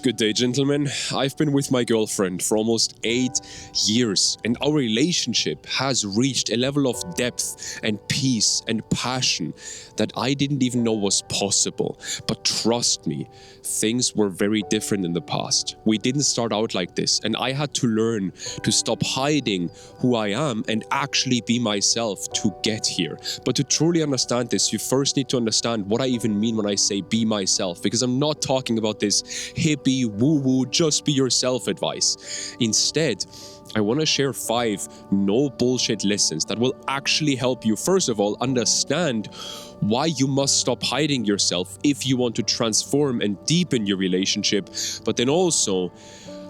Good day, gentlemen. I've been with my girlfriend for almost 8 years, and our relationship has reached a level of depth and peace and passion that I didn't even know was possible. But trust me, things were very different in the past. We didn't start out like this, and I had to learn to stop hiding who I am and actually be myself to get here. But to truly understand this, you first need to understand what I even mean when I say be myself, because I'm not talking about this hippie, woo-woo, just be yourself advice. Instead, I want to share 5 no bullshit lessons that will actually help you, first of all, understand why you must stop hiding yourself if you want to transform and deepen your relationship, but then also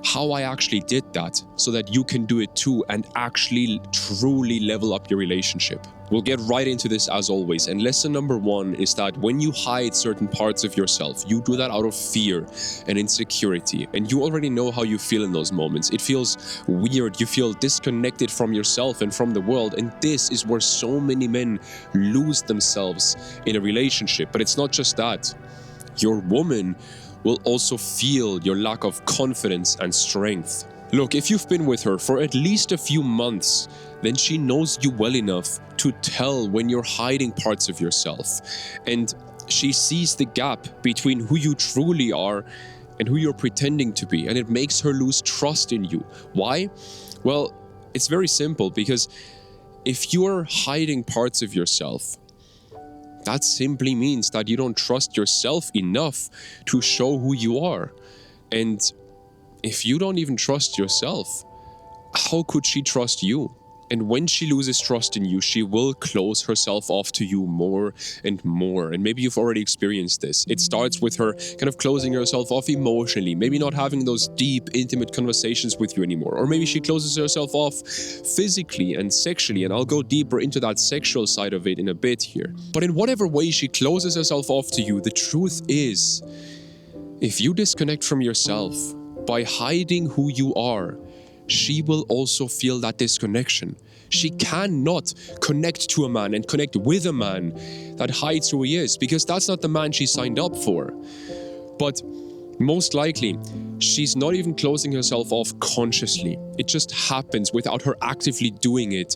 how I actually did that so that you can do it too and actually truly level up your relationship. We'll get right into this as always. And lesson number 1 is that when you hide certain parts of yourself, you do that out of fear and insecurity. And you already know how you feel in those moments. It feels weird. You feel disconnected from yourself and from the world. And this is where so many men lose themselves in a relationship. But it's not just that. Your woman will also feel your lack of confidence and strength. Look, if you've been with her for at least a few months, then she knows you well enough to tell when you're hiding parts of yourself. And she sees the gap between who you truly are and who you're pretending to be. And it makes her lose trust in you. Why? Well, it's very simple, because if you're hiding parts of yourself, that simply means that you don't trust yourself enough to show who you are. And if you don't even trust yourself, how could she trust you? And when she loses trust in you, she will close herself off to you more and more. And maybe you've already experienced this. It starts with her kind of closing herself off emotionally, maybe not having those deep, intimate conversations with you anymore. Or maybe she closes herself off physically and sexually. And I'll go deeper into that sexual side of it in a bit here. But in whatever way she closes herself off to you, the truth is, if you disconnect from yourself by hiding who you are, she will also feel that disconnection. She cannot connect to a man and connect with a man that hides who he is, because that's not the man she signed up for. But most likely, she's not even closing herself off consciously. It just happens without her actively doing it.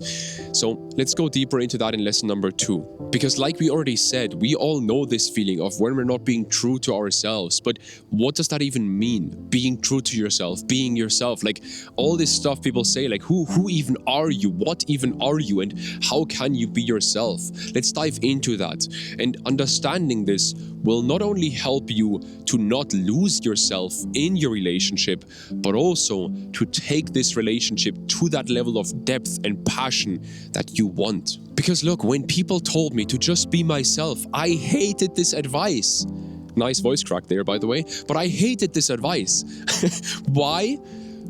So let's go deeper into that in lesson number 2. Because like we already said, we all know this feeling of when we're not being true to ourselves. But what does that even mean? Being true to yourself, being yourself, like all this stuff people say, like who even are you? What even are you? And how can you be yourself? Let's dive into that. And understanding this will not only help you to not lose yourself in your relationship, but also to take this relationship to that level of depth and passion that you want. Because look, when people told me to just be myself, I hated this advice. Nice voice crack there, by the way, but I hated this advice. Why?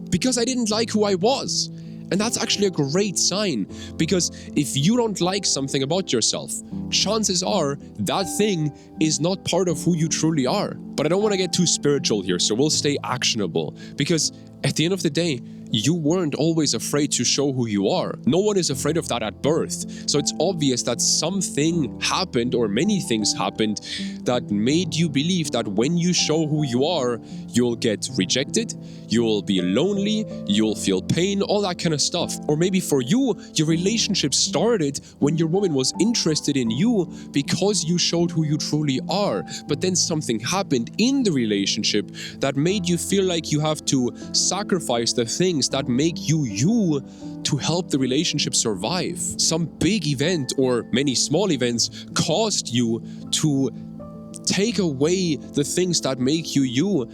Because I didn't like who I was. And that's actually a great sign, because if you don't like something about yourself, chances are that thing is not part of who you truly are. But I don't want to get too spiritual here, so we'll stay actionable, because at the end of the day, you weren't always afraid to show who you are. No one is afraid of that at birth. So it's obvious that something happened, or many things happened, that made you believe that when you show who you are, you'll get rejected, you'll be lonely, you'll feel pain, all that kind of stuff. Or maybe for you, your relationship started when your woman was interested in you because you showed who you truly are. But then something happened in the relationship that made you feel like you have to sacrifice the things that make you you to help the relationship survive. Some big event or many small events caused you to take away the things that make you you.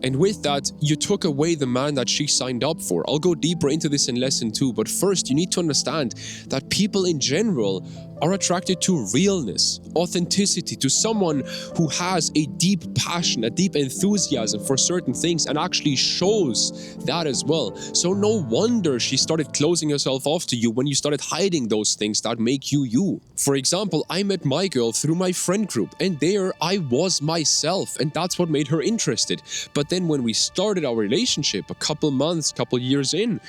And with that, you took away the man that she signed up for. I'll go deeper into this in lesson 2, but first you need to understand that people in general are attracted to realness, authenticity, to someone who has a deep passion, a deep enthusiasm for certain things and actually shows that as well. So no wonder she started closing herself off to you when you started hiding those things that make you you. For example, I met my girl through my friend group, and there I was myself, and that's what made her interested. But then when we started our relationship a couple months, couple years in,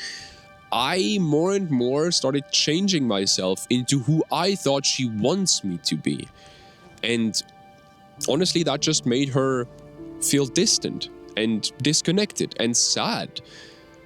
I more and more started changing myself into who I thought she wants me to be. And honestly, that just made her feel distant. and disconnected and sad.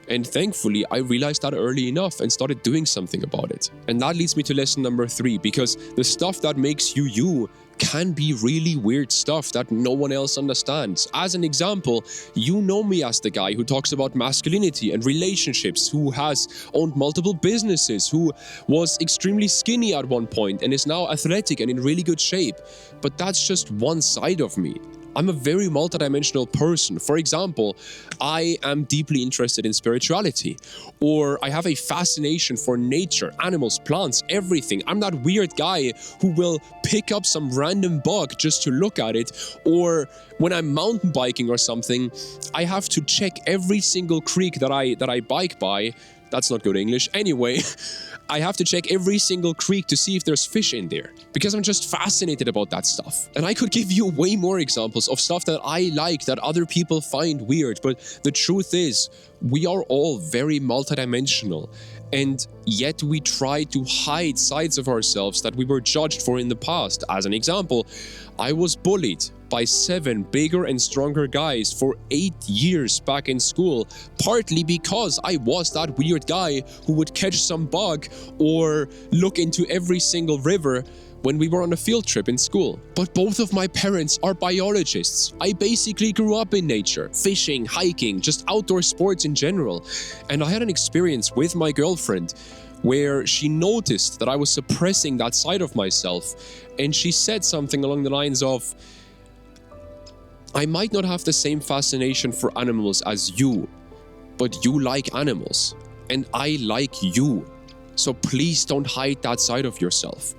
And thankfully, I realized that early enough and started doing something about it. And that leads me to lesson number 3, because the stuff that makes you you can be really weird stuff that no one else understands. As an example, you know me as the guy who talks about masculinity and relationships, who has owned multiple businesses, who was extremely skinny at one point and is now athletic and in really good shape. But that's just one side of me. I'm a very multidimensional person. For example, I am deeply interested in spirituality, or I have a fascination for nature, animals, plants, everything. I'm that weird guy who will pick up some random bug just to look at it, or when I'm mountain biking or something, I have to check every single creek that I bike by. That's not good English. Anyway, I have to check every single creek to see if there's fish in there, because I'm just fascinated about that stuff. And I could give you way more examples of stuff that I like that other people find weird, but the truth is, we are all very multidimensional, and yet we try to hide sides of ourselves that we were judged for in the past. As an example, I was bullied by 7 bigger and stronger guys for 8 years back in school, partly because I was that weird guy who would catch some bug or look into every single river when we were on a field trip in school. But both of my parents are biologists. I basically grew up in nature, fishing, hiking, just outdoor sports in general. And I had an experience with my girlfriend where she noticed that I was suppressing that side of myself, and she said something along the lines of, I might not have the same fascination for animals as you, but you like animals, and I like you. So please don't hide that side of yourself.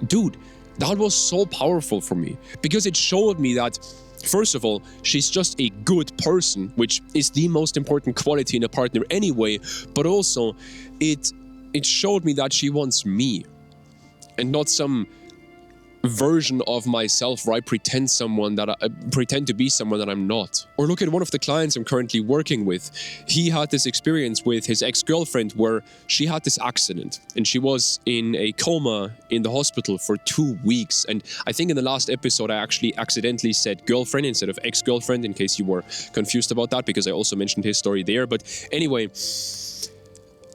Dude, that was so powerful for me, because it showed me that, first of all, she's just a good person, which is the most important quality in a partner anyway, but also it showed me that she wants me and not some version of myself where I pretend to be someone that I'm not. Or look at one of the clients I'm currently working with. He had this experience with his ex-girlfriend where she had this accident and she was in a coma in the hospital for 2 weeks. And I think in the last episode I actually accidentally said girlfriend instead of ex-girlfriend, in case you were confused about that, because I also mentioned his story there. But anyway,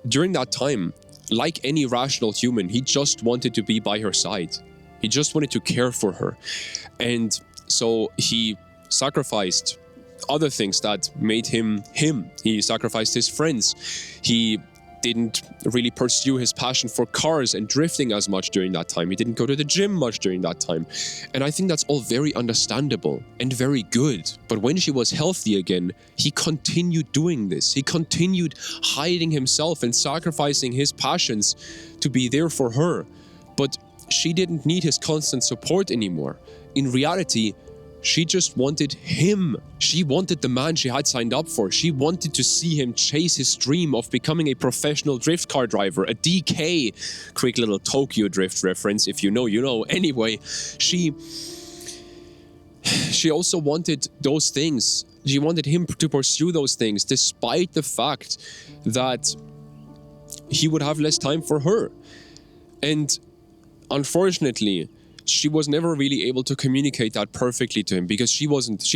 during that time, like any rational human, he just wanted to be by her side. He just wanted to care for her. And so he sacrificed other things that made him him. He sacrificed his friends. He didn't really pursue his passion for cars and drifting as much during that time. He didn't go to the gym much during that time. And I think that's all very understandable and very good. But when she was healthy again, he continued doing this. He continued hiding himself and sacrificing his passions to be there for her. But she didn't need his constant support anymore. In reality, she just wanted him. She wanted the man she had signed up for. She wanted to see him chase his dream of becoming a professional drift car driver, a DK. Quick little Tokyo Drift reference. If you know, you know. Anyway, she also wanted those things. She wanted him to pursue those things, despite the fact that he would have less time for her. And unfortunately, she was never really able to communicate that perfectly to him, because she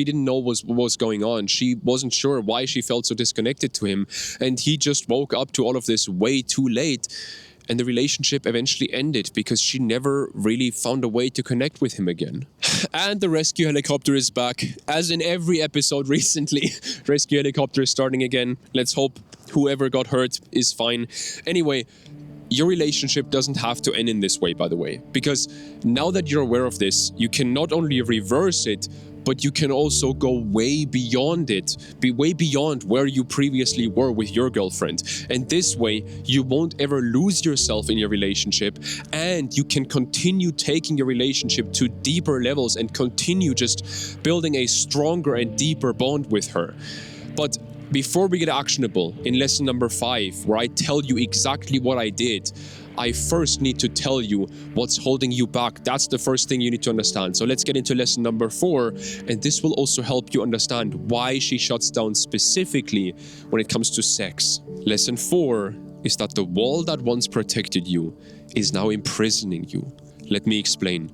didn't know what was going on. She wasn't sure why she felt so disconnected to him. And he just woke up to all of this way too late. And the relationship eventually ended because she never really found a way to connect with him again. And the rescue helicopter is back. As in every episode recently, rescue helicopter is starting again. Let's hope whoever got hurt is fine. Anyway, your relationship doesn't have to end in this way, by the way, because now that you're aware of this, you can not only reverse it, but you can also go way beyond it, be way beyond where you previously were with your girlfriend. And this way, you won't ever lose yourself in your relationship, and you can continue taking your relationship to deeper levels and continue just building a stronger and deeper bond with her. But before we get actionable in lesson number 5, where I tell you exactly what I did, I first need to tell you what's holding you back. That's the first thing you need to understand. So let's get into lesson number 4, and this will also help you understand why she shuts down specifically when it comes to sex. Lesson 4 is that the wall that once protected you is now imprisoning you. Let me explain.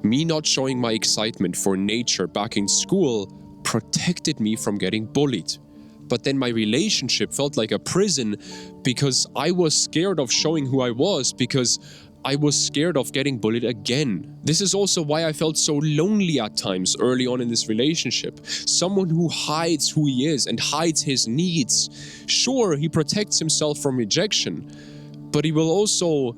Me not showing my excitement for nature back in school protected me from getting bullied. But then my relationship felt like a prison because I was scared of showing who I was, because I was scared of getting bullied again. This is also why I felt so lonely at times early on in this relationship. Someone who hides who he is and hides his needs. Sure, he protects himself from rejection, but he will also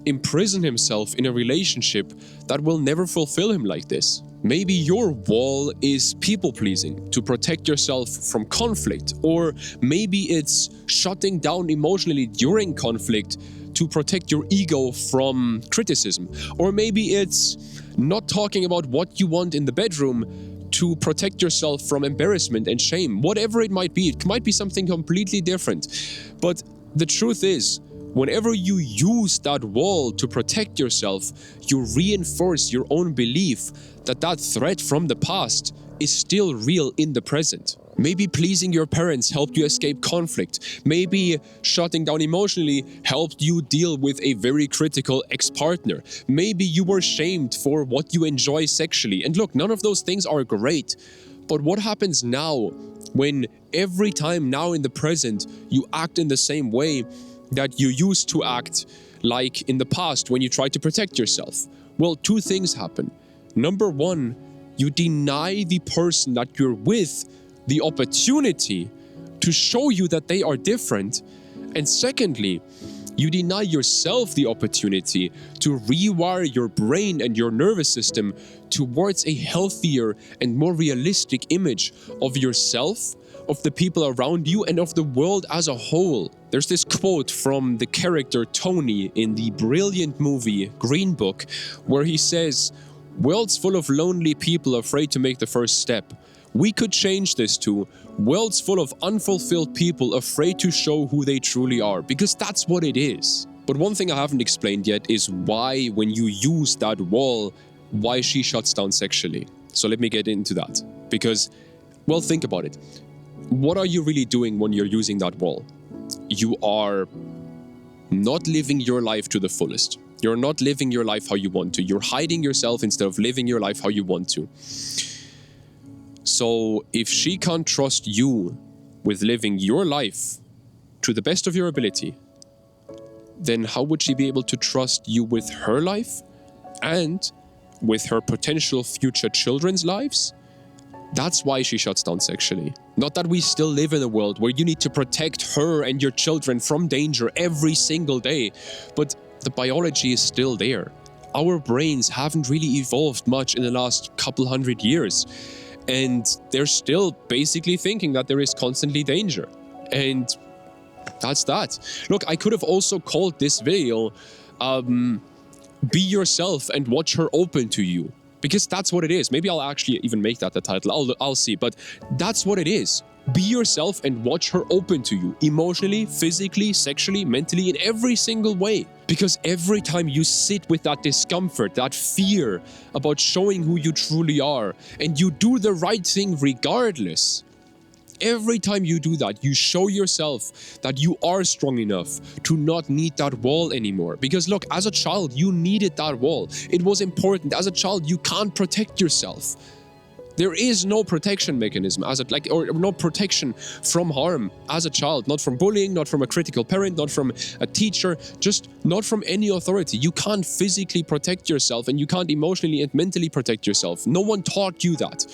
imprison himself in a relationship that will never fulfill him like this. Maybe your wall is people-pleasing to protect yourself from conflict, or maybe it's shutting down emotionally during conflict to protect your ego from criticism, or maybe it's not talking about what you want in the bedroom to protect yourself from embarrassment and shame. Whatever it might be something completely different. But the truth is, whenever you use that wall to protect yourself, you reinforce your own belief that that threat from the past is still real in the present. Maybe pleasing your parents helped you escape conflict. Maybe shutting down emotionally helped you deal with a very critical ex-partner. Maybe you were shamed for what you enjoy sexually. And look, none of those things are great. But what happens now when every time now in the present you act in the same way that you used to act like in the past when you tried to protect yourself? Well, two things happen. Number one, you deny the person that you're with the opportunity to show you that they are different. And secondly, you deny yourself the opportunity to rewire your brain and your nervous system towards a healthier and more realistic image of yourself, of the people around you, and of the world as a whole. There's this quote from the character Tony in the brilliant movie Green Book, where he says, "World's full of lonely people afraid to make the first step. We could change this to worlds full of unfulfilled people afraid to show who they truly are," because that's what it is. But one thing I haven't explained yet is why, when you use that wall, why she shuts down sexually. So let me get into that. Because, well, think about it. What are you really doing when you're using that wall? You are not living your life to the fullest. You're not living your life how you want to. You're hiding yourself instead of living your life how you want to. So if she can't trust you with living your life to the best of your ability, then how would she be able to trust you with her life and with her potential future children's lives? That's why she shuts down sexually. Not that we still live in a world where you need to protect her and your children from danger every single day, but the biology is still there. Our brains haven't really evolved much in the last couple hundred years. And they're still basically thinking that there is constantly danger. And that's that. Look, I could have also called this video, Be Yourself and Watch Her Open to You. Because that's what it is. Maybe I'll actually even make that the title. I'll see. But that's what it is. Be yourself and watch her open to you. Emotionally, physically, sexually, mentally, in every single way. Because every time you sit with that discomfort, that fear about showing who you truly are, and you do the right thing regardless, every time you do that, you show yourself that you are strong enough to not need that wall anymore. Because look, as a child, you needed that wall. It was important. As a child, you can't protect yourself. There is no protection mechanism or no protection from harm as a child, not from bullying, not from a critical parent, not from a teacher, just not from any authority. You can't physically protect yourself, and you can't emotionally and mentally protect yourself. No one taught you that.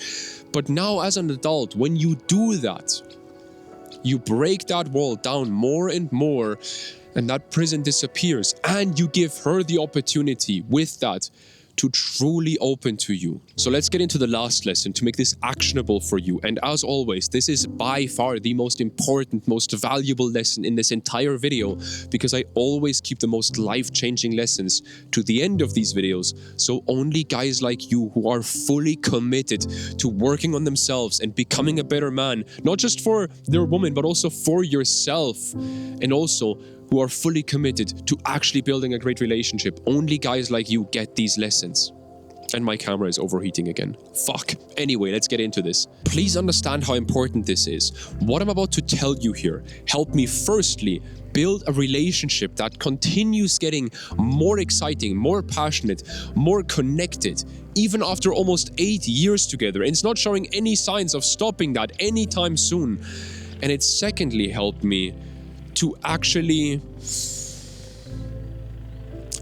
But now as an adult, when you do that, you break that wall down more and more, and that prison disappears, and you give her the opportunity with that to truly open to you. So let's get into the last lesson to make this actionable for you. And as always, this is by far the most important, most valuable lesson in this entire video, because I always keep the most life-changing lessons to the end of these videos. So only guys like you who are fully committed to working on themselves and becoming a better man, not just for their woman, but also for yourself, and also who are fully committed to actually building a great relationship. Only guys like you get these lessons. And my camera is overheating again. Fuck. Anyway, let's get into this. Please understand how important this is. What I'm about to tell you here helped me firstly build a relationship that continues getting more exciting, more passionate, more connected, even after almost 8 years together. And it's not showing any signs of stopping that anytime soon. And it secondly helped me to actually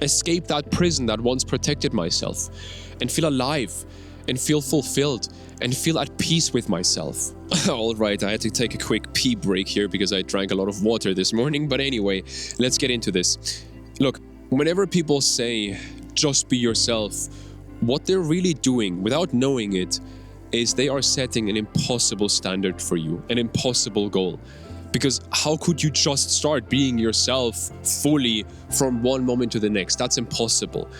escape that prison that once protected myself and feel alive and feel fulfilled and feel at peace with myself. All right, I had to take a quick pee break here because I drank a lot of water this morning. But anyway, let's get into this. Look, whenever people say, just be yourself, what they're really doing without knowing it is they are setting an impossible standard for you, an impossible goal. Because how could you just start being yourself fully from one moment to the next? That's impossible.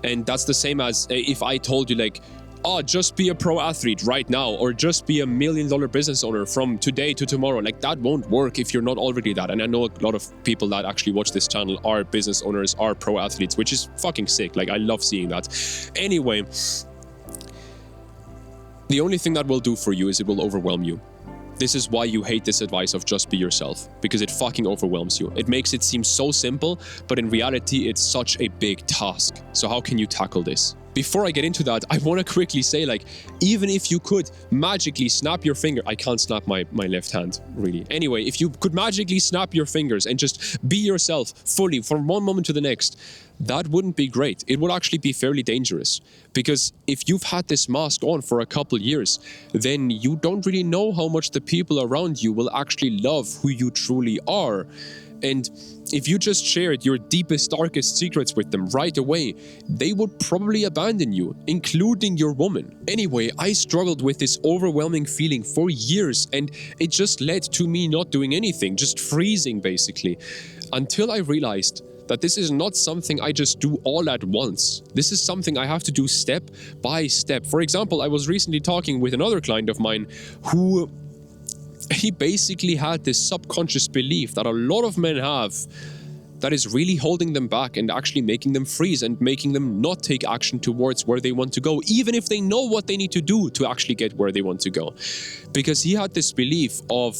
And that's the same as if I told you like, oh, just be a pro athlete right now, or just be $1 million business owner from today to tomorrow. Like, that won't work if you're not already that. And I know a lot of people that actually watch this channel are business owners, are pro athletes, which is fucking sick. Like, I love seeing that. Anyway, the only thing that will do for you is it will overwhelm you. This is why you hate this advice of just be yourself, because it fucking overwhelms you. It makes it seem so simple, but in reality, it's such a big task. So how can you tackle this? Before I get into that, I want to quickly say, like, even if you could magically snap your finger, I can't snap my left hand, really. Anyway, if you could magically snap your fingers and just be yourself fully from one moment to the next, that wouldn't be great. It would actually be fairly dangerous, because if you've had this mask on for a couple years, then you don't really know how much the people around you will actually love who you truly are. And if you just shared your deepest, darkest secrets with them right away, they would probably abandon you, including your woman. Anyway, I struggled with this overwhelming feeling for years, and it just led to me not doing anything, just freezing basically, until I realized that this is not something I just do all at once. This is something I have to do step by step. For example, I was recently talking with another client of mine who he basically had this subconscious belief that a lot of men have that is really holding them back and actually making them freeze and making them not take action towards where they want to go, even if they know what they need to do to actually get where they want to go. Because he had this belief of,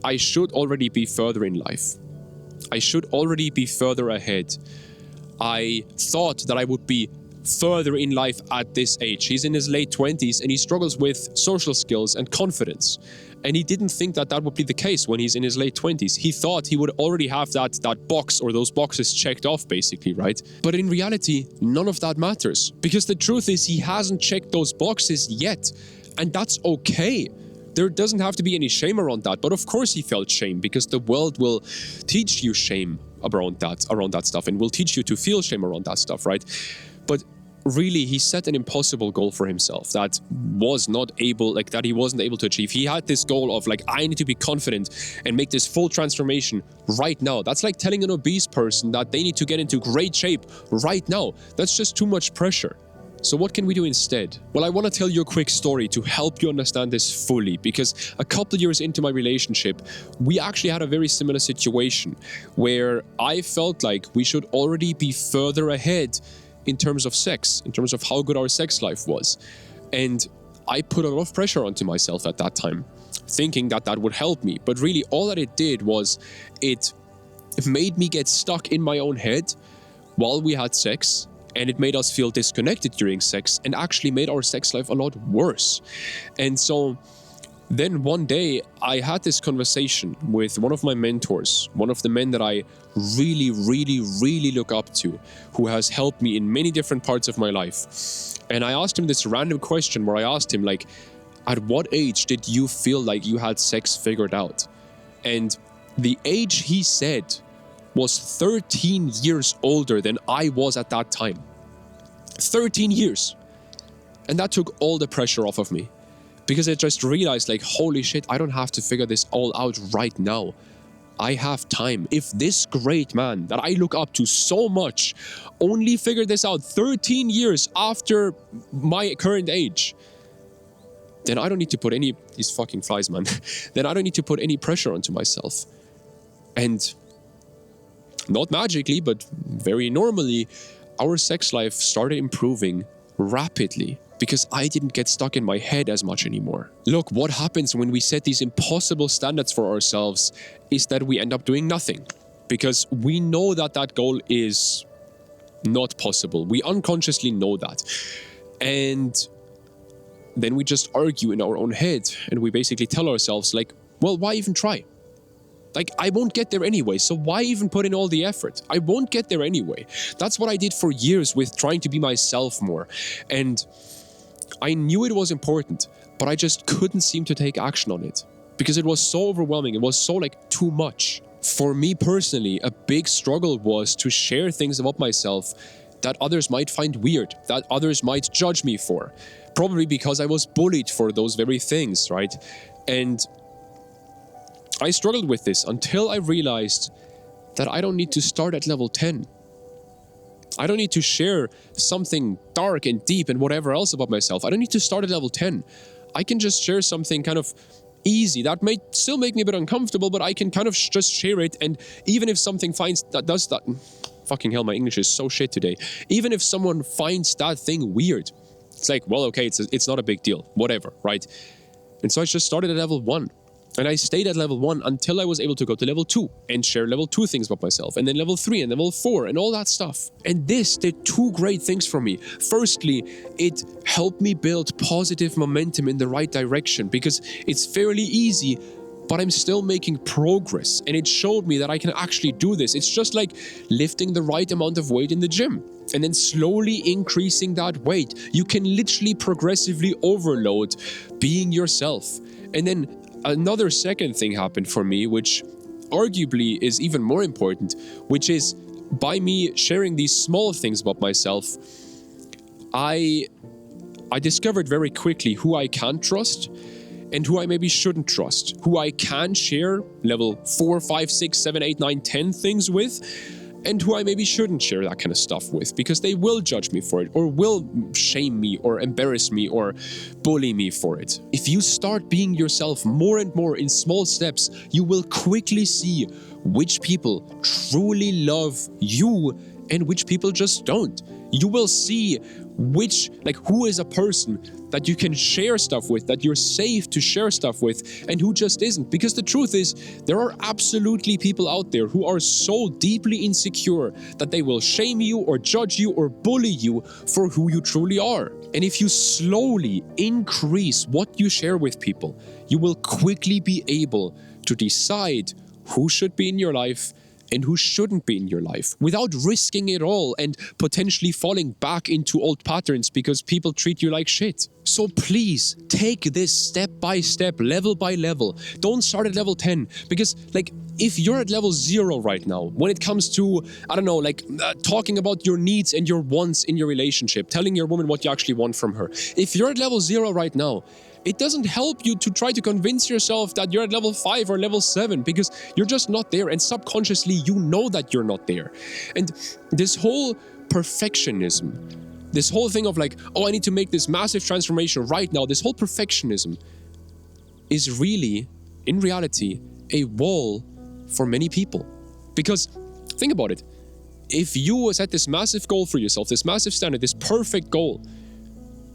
I should already be further in life. I should already be further ahead. I thought that I would be further in life at this age. He's in his late 20s and he struggles with social skills and confidence. And he didn't think that that would be the case when he's in his late 20s. He thought he would already have that box or those boxes checked off basically, right? But in reality, none of that matters, because the truth is he hasn't checked those boxes yet. And that's okay. There doesn't have to be any shame around that. But of course he felt shame, because the world will teach you shame around that stuff, and will teach you to feel shame around that stuff, right? But really, he set an impossible goal for himself that he wasn't able to achieve. He had this goal of like, I need to be confident and make this full transformation right now. That's like telling an obese person that they need to get into great shape right now. That's just too much pressure. So what can we do instead? Well, I want to tell you a quick story to help you understand this fully, because a couple years into my relationship, we actually had a very similar situation where I felt like we should already be further ahead in terms of sex, in terms of how good our sex life was. And I put a lot of pressure onto myself at that time, thinking that that would help me. But really, all that it did was it made me get stuck in my own head while we had sex, and it made us feel disconnected during sex, and actually made our sex life a lot worse. And so then one day I had this conversation with one of my mentors, one of the men that I really, really, really look up to, who has helped me in many different parts of my life. And I asked him this random question where I asked him, like, at what age did you feel like you had sex figured out? And the age he said was 13 years older than I was at that time. 13 years. And that took all the pressure off of me. Because I just realized, like, holy shit, I don't have to figure this all out right now. I have time. If this great man that I look up to so much only figured this out 13 years after my current age, then I don't need to put any, these fucking flies, man, then I don't need to put any pressure onto myself. And not magically, but very normally, our sex life started improving rapidly, because I didn't get stuck in my head as much anymore. Look, what happens when we set these impossible standards for ourselves is that we end up doing nothing. because we know that that goal is not possible. We unconsciously know that. And then we just argue in our own head, and we basically tell ourselves like, well, why even try? Like, I won't get there anyway, so why even put in all the effort? I won't get there anyway. That's what I did for years with trying to be myself more. And I knew it was important, but I just couldn't seem to take action on it because it was so overwhelming. It was so like too much. For me personally, a big struggle was to share things about myself that others might find weird, that others might judge me for. Probably because I was bullied for those very things, right? And I struggled with this until I realized that I don't need to start at level 10. I don't need to share something dark and deep and whatever else about myself. I don't need to start at level 10. I can just share something kind of easy. That may still make me a bit uncomfortable, but I can kind of just share it. And even if something does that, fucking hell, my English is so shit today. Even if someone finds that thing weird, it's like, well, okay, it's not a big deal, whatever, right? And so I just started at level 1. And I stayed at level 1 until I was able to go to level 2 and share level 2 things about myself, and then level 3 and level 4 and all that stuff. And this did 2 great things for me. Firstly, it helped me build positive momentum in the right direction because it's fairly easy, but I'm still making progress. And it showed me that I can actually do this. It's just like lifting the right amount of weight in the gym and then slowly increasing that weight. You can literally progressively overload being yourself. And then another second thing happened for me, which arguably is even more important, which is by me sharing these small things about myself, I discovered very quickly who I can trust and who I maybe shouldn't trust, who I can share level 4, 5, 6, 7, 8, 9, 10 things with, and who I maybe shouldn't share that kind of stuff with because they will judge me for it or will shame me or embarrass me or bully me for it. If you start being yourself more and more in small steps, you will quickly see which people truly love you and which people just don't. You will see who is a person that you can share stuff with, that you're safe to share stuff with, and who just isn't. Because the truth is, there are absolutely people out there who are so deeply insecure that they will shame you or judge you or bully you for who you truly are. And if you slowly increase what you share with people, you will quickly be able to decide who should be in your life and who shouldn't be in your life without risking it all and potentially falling back into old patterns because people treat you like shit. So please take this step by step, level by level. Don't start at level 10 because if you're at level 0 right now, when it comes to, talking about your needs and your wants in your relationship, telling your woman what you actually want from her. If you're at level 0 right now, it doesn't help you to try to convince yourself that you're at level 5 or level 7 because you're just not there, and subconsciously you know that you're not there. And this whole perfectionism, this whole thing of I need to make this massive transformation right now, this whole perfectionism is really, in reality, a wall for many people. Because think about it, if you set this massive goal for yourself, this massive standard, this perfect goal,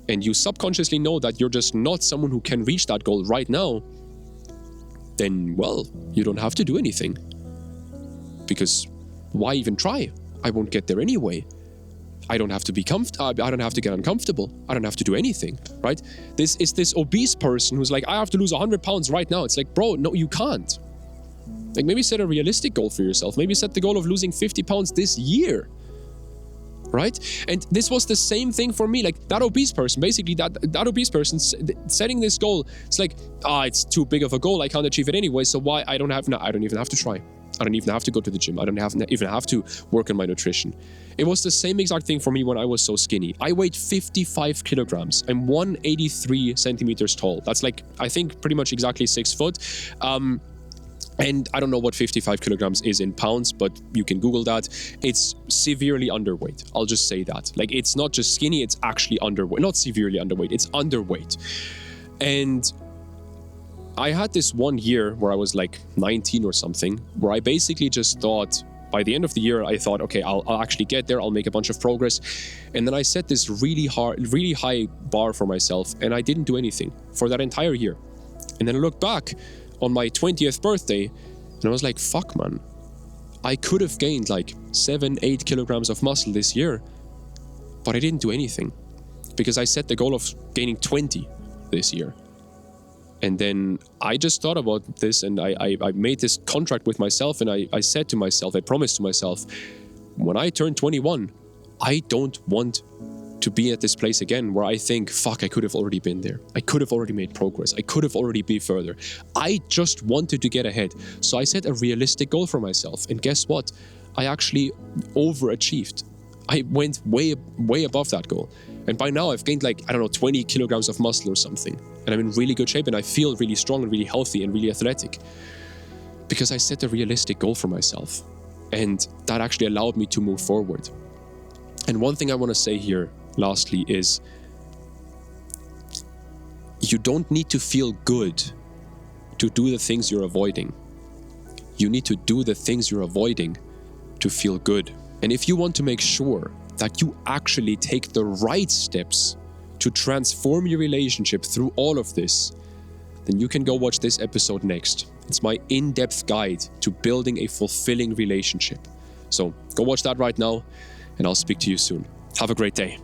and you subconsciously know that you're just not someone who can reach that goal right now, then, well, you don't have to do anything. Because why even try? I won't get there anyway. I don't have to be I don't have to get uncomfortable. I don't have to do anything, right? This is this obese person who's like, I have to lose 100 pounds right now. It's like, bro, no, you can't. Maybe set a realistic goal for yourself. Maybe set the goal of losing 50 pounds this year. Right? And this was the same thing for me. That obese person, basically that obese person setting this goal, it's like, it's too big of a goal. I can't achieve it anyway. So why? I don't even have to try. I don't even have to go to the gym. I don't even have to work on my nutrition. It was the same exact thing for me when I was so skinny. I weighed 55 kilograms. I'm 183 centimeters tall. That's I think pretty much exactly 6 foot. And I don't know what 55 kilograms is in pounds, but you can Google that. It's severely underweight. I'll just say that. It's not just skinny, it's actually underweight. Not severely underweight, it's underweight. And I had this one year where I was 19 or something, where I basically just thought, by the end of the year, I thought, okay, I'll actually get there. I'll make a bunch of progress. And then I set this really high bar for myself, and I didn't do anything for that entire year. And then I looked back on my 20th birthday, and I was like, fuck, man, I could have gained like 7-8 kilograms of muscle this year, but I didn't do anything because I set the goal of gaining 20 this year. And then I just thought about this, and I made this contract with myself, and I said to myself, I promised to myself, when I turn 21, I don't want to be at this place again where I think, fuck, I could have already been there. I could have already made progress. I could have already been further. I just wanted to get ahead. So I set a realistic goal for myself. And guess what? I actually overachieved. I went way above that goal. And by now I've gained like, 20 kilograms of muscle or something. And I'm in really good shape, and I feel really strong and really healthy and really athletic. Because I set a realistic goal for myself. And that actually allowed me to move forward. And one thing I want to say here, lastly, is you don't need to feel good to do the things you're avoiding. You need to do the things you're avoiding to feel good. And if you want to make sure that you actually take the right steps to transform your relationship through all of this, then you can go watch this episode next. It's my in-depth guide to building a fulfilling relationship. So go watch that right now, and I'll speak to you soon. Have a great day.